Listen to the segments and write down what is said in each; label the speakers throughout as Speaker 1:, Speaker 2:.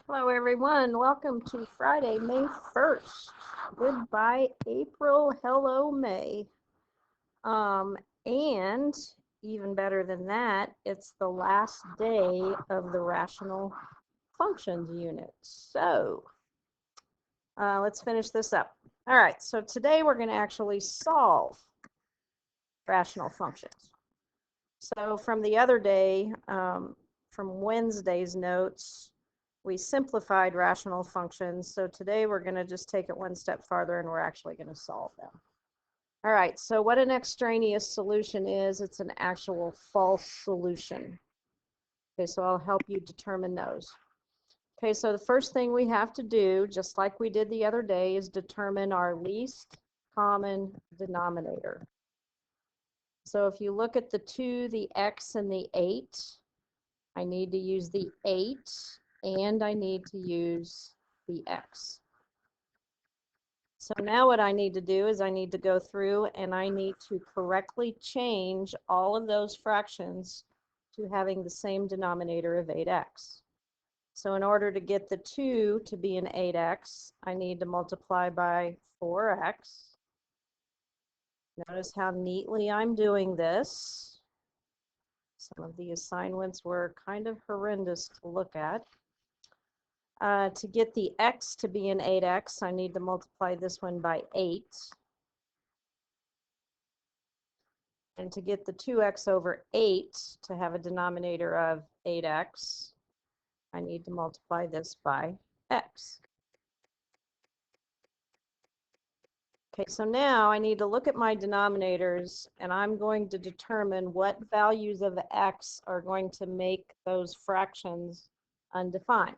Speaker 1: Hello, everyone. Welcome to Friday, May 1st. Goodbye, April. Hello, May. And even better than that, it's the last day of the rational functions unit. So let's finish this up. All right, so today we're going to actually solve rational functions. So from the other day, from Wednesday's notes, we simplified rational functions. So today we're going to just take it one step farther and we're actually going to solve them. All right, so what an extraneous solution is, it's an actual false solution. Okay, so I'll help you determine those. Okay, so the first thing we have to do, just like we did the other day, is determine our least common denominator. So if you look at the 2, the x, and the 8, I need to use the 8 and I need to use the x. So now what I need to do is I need to go through and I need to correctly change all of those fractions to having the same denominator of 8x. So in order to get the 2 to be an 8x, I need to multiply by 4x. Notice how neatly I'm doing this. Some of the assignments were kind of horrendous to look at. To get the x to be an 8x, I need to multiply this one by 8. And to get the 2x over 8 to have a denominator of 8x, I need to multiply this by x. Okay, so now I need to look at my denominators and I'm going to determine what values of x are going to make those fractions undefined.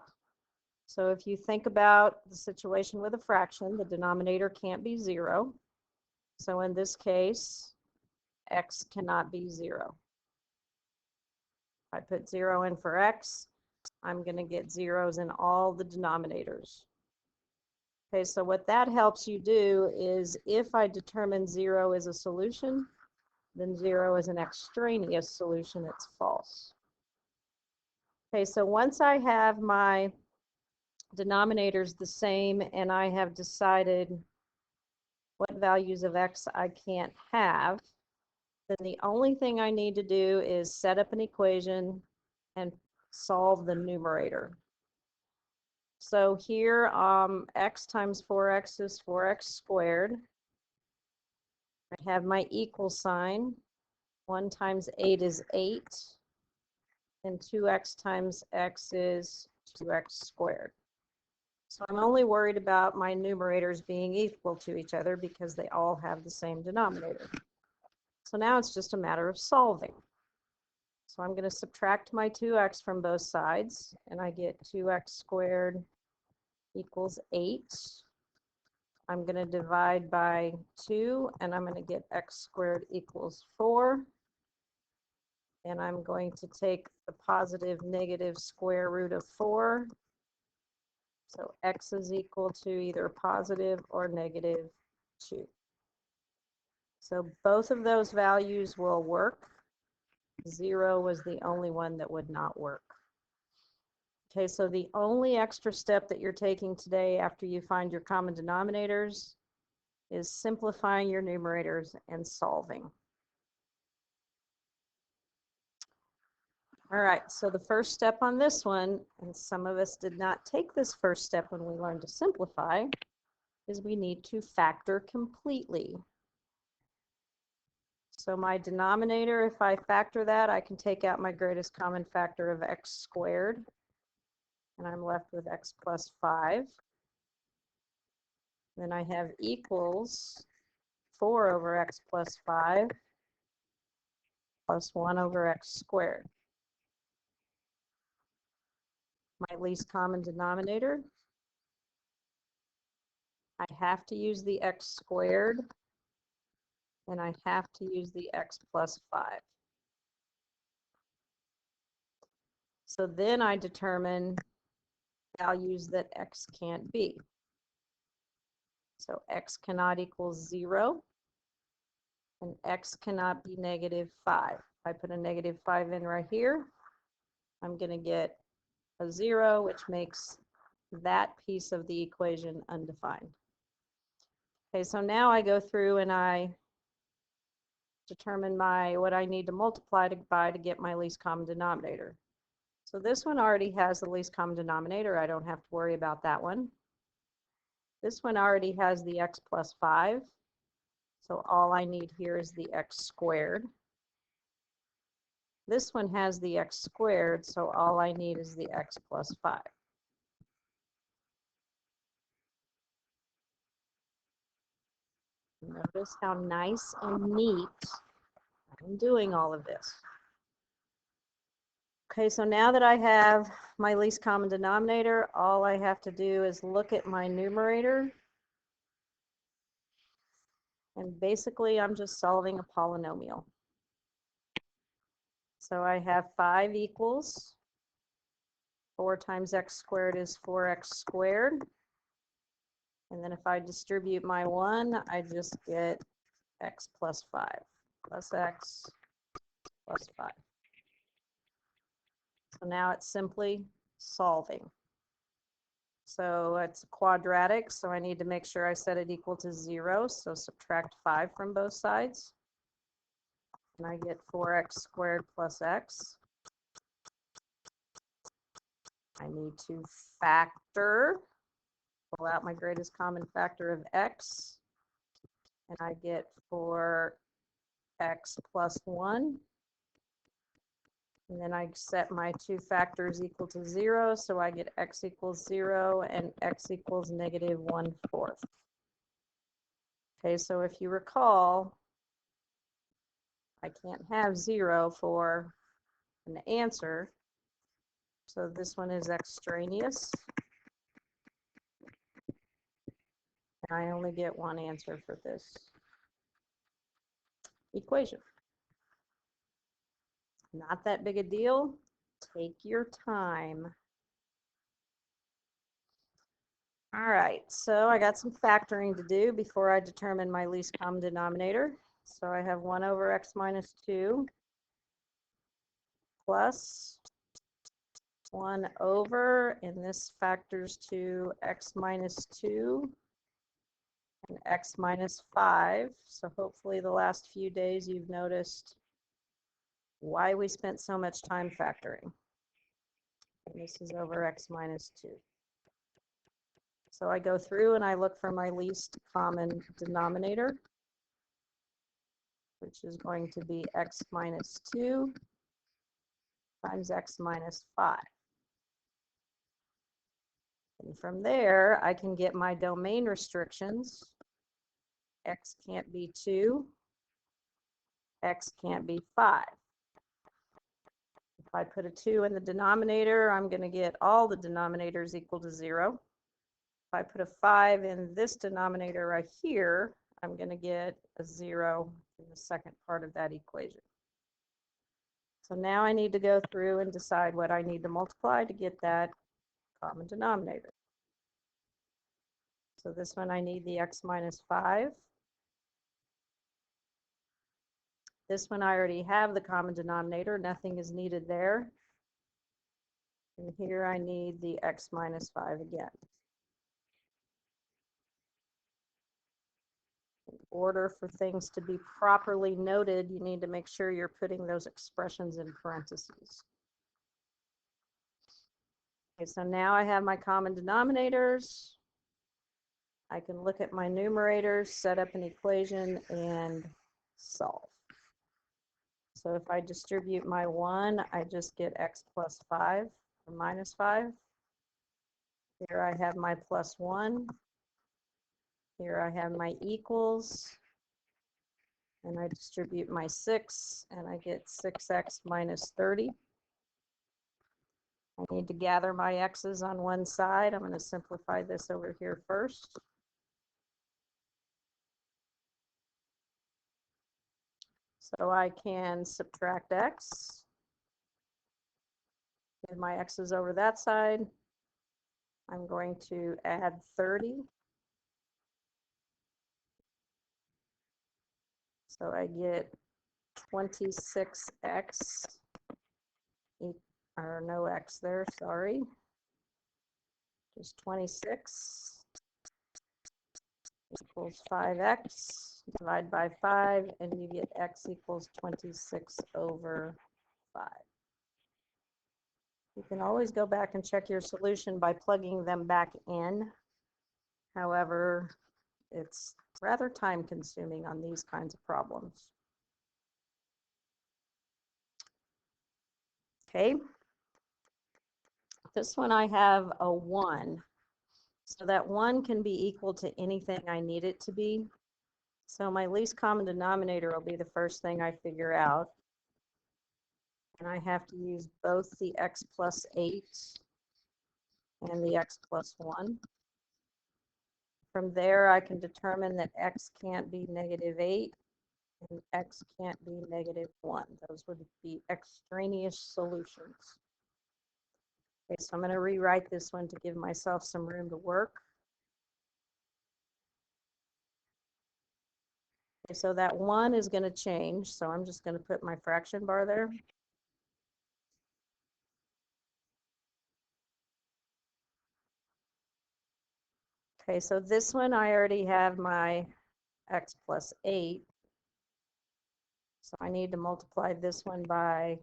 Speaker 1: So if you think about the situation with a fraction, the denominator can't be 0. So in this case, x cannot be 0. If I put 0 in for x, I'm going to get zeros in all the denominators. Okay, so what that helps you do is if I determine 0 is a solution, then 0 is an extraneous solution, it's false. Okay, so once I have my denominators the same and I have decided what values of x I can't have, then the only thing I need to do is set up an equation and solve the numerator. So here, x times 4x is 4x squared. I have my equal sign. 1 times 8 is 8. And 2x times x is 2x squared. So I'm only worried about my numerators being equal to each other because they all have the same denominator. So now it's just a matter of solving. So I'm going to subtract my 2x from both sides, and I get 2x squared equals 8. I'm going to divide by 2, and I'm going to get x squared equals 4. And I'm going to take the positive negative square root of 4. So x is equal to either positive or negative 2. So both of those values will work. 0 was the only one that would not work. Okay, so the only extra step that you're taking today after you find your common denominators is simplifying your numerators and solving. All right, so the first step on this one, and some of us did not take this first step when we learned to simplify, is we need to factor completely. So my denominator, if I factor that, I can take out my greatest common factor of x squared, and I'm left with x plus 5. Then I have equals 4 over x plus 5 plus 1 over x squared. My least common denominator, I have to use the x squared, and I have to use the x plus 5. So then I determine values that x can't be. So x cannot equal 0, and x cannot be negative 5. If I put a negative 5 in right here, I'm going to get a 0, which makes that piece of the equation undefined. Okay, so now I go through and I determine what I need to multiply by to get my least common denominator. So this one already has the least common denominator. I don't have to worry about that one. This one already has the x plus 5. So all I need here is the x squared. This one has the x squared, so all I need is the x plus 5. Notice how nice and neat I'm doing all of this. Okay, so now that I have my least common denominator, all I have to do is look at my numerator. And basically, I'm just solving a polynomial. So I have 5 equals 4 times x squared is 4x squared. And then if I distribute my 1, I just get x plus 5 plus x plus 5. So now it's simply solving. So it's quadratic, so I need to make sure I set it equal to 0. So subtract 5 from both sides. And I get 4x squared plus x. I need to factor, pull out my greatest common factor of x. And I get 4x plus 1. And then I set my two factors equal to 0, so I get x equals 0 and x equals negative 1/4. Okay, so if you recall, I can't have 0 for an answer, so this one is extraneous. And I only get one answer for this equation. Not that big a deal. Take your time. All right, so I got some factoring to do before I determine my least common denominator. So I have 1 over x minus 2 plus 1 over, and this factors to x minus 2 and x minus 5. So hopefully the last few days you've noticed why we spent so much time factoring. And this is over x minus 2. So I go through and I look for my least common denominator, which is going to be x minus 2 times x minus 5. And from there, I can get my domain restrictions. X can't be 2. X can't be 5. If I put a 2 in the denominator, I'm going to get all the denominators equal to 0. If I put a 5 in this denominator right here, I'm going to get a 0 in the second part of that equation. So now I need to go through and decide what I need to multiply to get that common denominator. So this one I need the x minus 5. This one I already have the common denominator, nothing is needed there. And here I need the x minus 5 again. In order for things to be properly noted, you need to make sure you're putting those expressions in parentheses. Okay, so now I have my common denominators. I can look at my numerators, set up an equation, and solve. So if I distribute my 1, I just get x plus 5 or minus 5. Here I have my plus 1. Here I have my equals. And I distribute my 6, and I get 6x minus 30. I need to gather my x's on one side. I'm going to simplify this over here first. So I can subtract x. Get my x's over that side. I'm going to add 30. So I get 26x, or no x there, sorry. is 26 equals 5x. Divide by 5, and you get x equals 26 over 5. You can always go back and check your solution by plugging them back in. However, it's rather time consuming on these kinds of problems. Okay. This one I have a 1. So that 1 can be equal to anything I need it to be. So my least common denominator will be the first thing I figure out. And I have to use both the x plus 8 and the x plus 1. From there, I can determine that x can't be negative 8 and x can't be negative 1. Those would be extraneous solutions. Okay, so I'm going to rewrite this one to give myself some room to work. Okay, so that 1 is going to change, so I'm just going to put my fraction bar there. Okay, so this one I already have my x plus 8. So I need to multiply this one by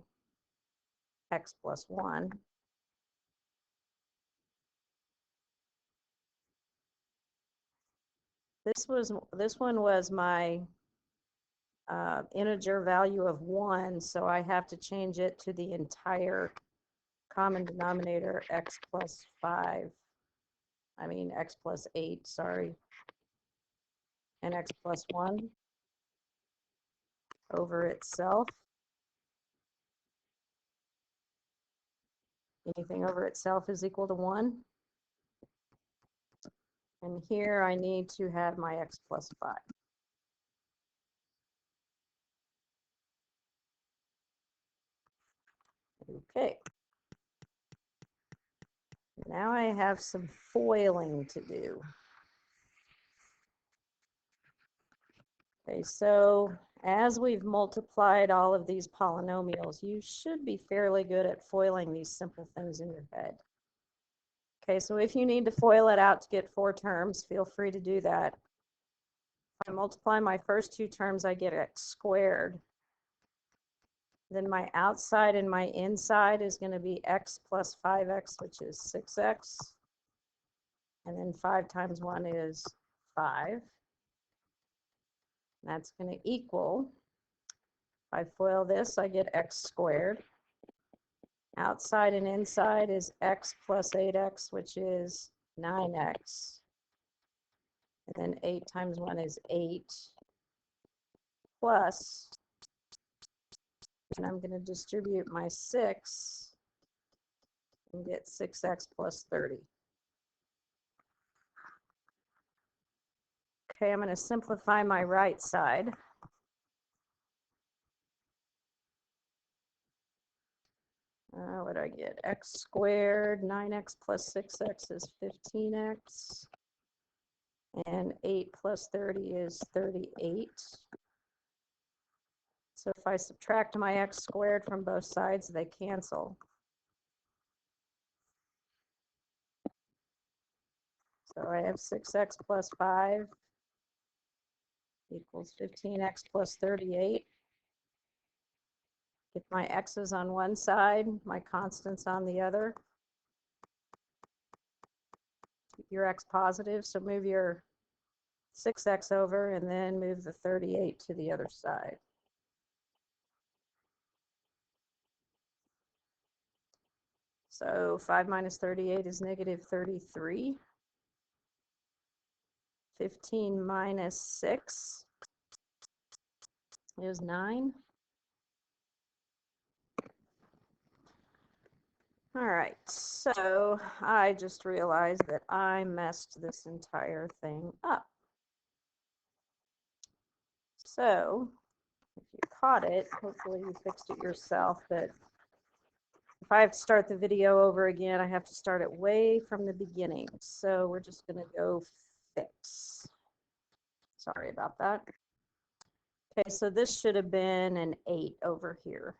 Speaker 1: x plus 1. This one was my integer value of 1, so I have to change it to the entire common denominator x plus 5. I mean x plus 8, sorry. And x plus 1 over itself. Anything over itself is equal to 1. And here I need to have my x plus 5. Okay. Now I have some foiling to do. Okay, so as we've multiplied all of these polynomials, you should be fairly good at foiling these simple things in your head. Okay, so if you need to FOIL it out to get 4 terms, feel free to do that. If I multiply my first 2 terms, I get x squared. Then my outside and my inside is going to be x plus 5x, which is 6x. And then 5 times 1 is 5. That's going to equal, if I FOIL this, I get x squared. Outside and inside is x plus 8x, which is 9x. And then 8 times 1 is 8. Plus, and I'm going to distribute my 6 and get 6x plus 30. Okay, I'm going to simplify my right side. What do I get? X squared, 9x plus 6x is 15x. And 8 plus 30 is 38. So if I subtract my x squared from both sides, they cancel. So I have 6x plus 5 equals 15x plus 38. Get my x's on one side, my constants on the other. Keep your x positive, so move your 6x over and then move the 38 to the other side. So 5 minus 38 is negative 33. 15 minus 6 is 9. All right, so I just realized that I messed this entire thing up. So if you caught it, hopefully you fixed it yourself, but if I have to start the video over again, I have to start it way from the beginning. So we're just going to go fix. Sorry about that. Okay, so this should have been an 8 over here.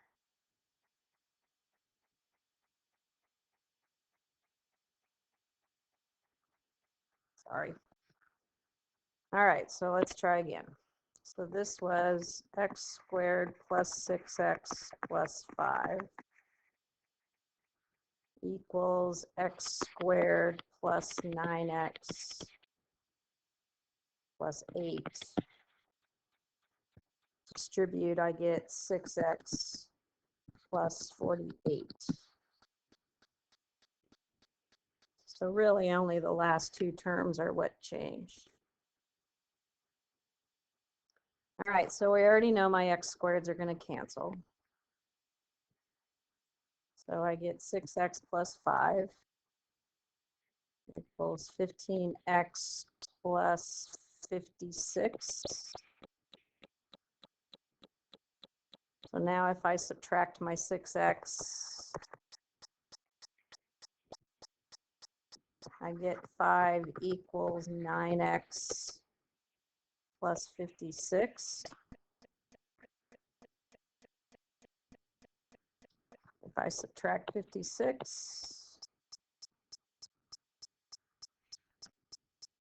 Speaker 1: Sorry. All right, so let's try again. So this was x squared plus 6x plus 5 equals x squared plus 9x plus 8. Distribute, I get 6x plus 48. So really only the last two terms are what changed. All right, so we already know my x squareds are going to cancel. So I get 6x plus 5 equals 15x plus 56. So now if I subtract my 6x, I get 5 equals 9x plus 56. If I subtract 56,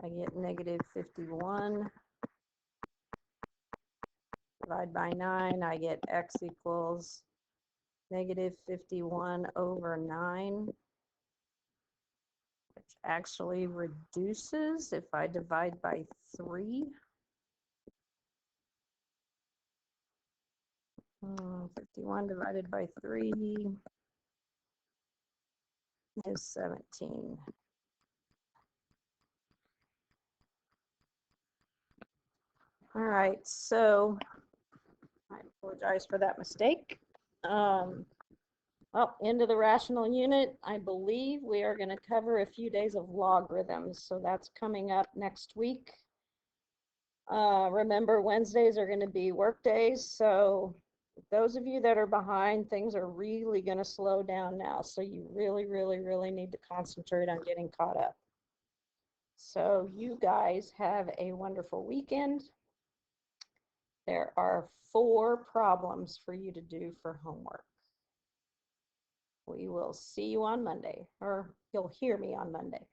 Speaker 1: I get negative 51. Divide by 9, I get x equals negative 51 over 9, which actually reduces if I divide by 3. 51 divided by 3 is 17. All right, so I apologize for that mistake. Well, into the rational unit, I believe we are going to cover a few days of logarithms. So that's coming up next week. Remember, Wednesdays are going to be work days. So those of you that are behind, things are really going to slow down now. So you really, really, really need to concentrate on getting caught up. So you guys have a wonderful weekend. There are 4 problems for you to do for homework. We will see you on Monday, or you'll hear me on Monday.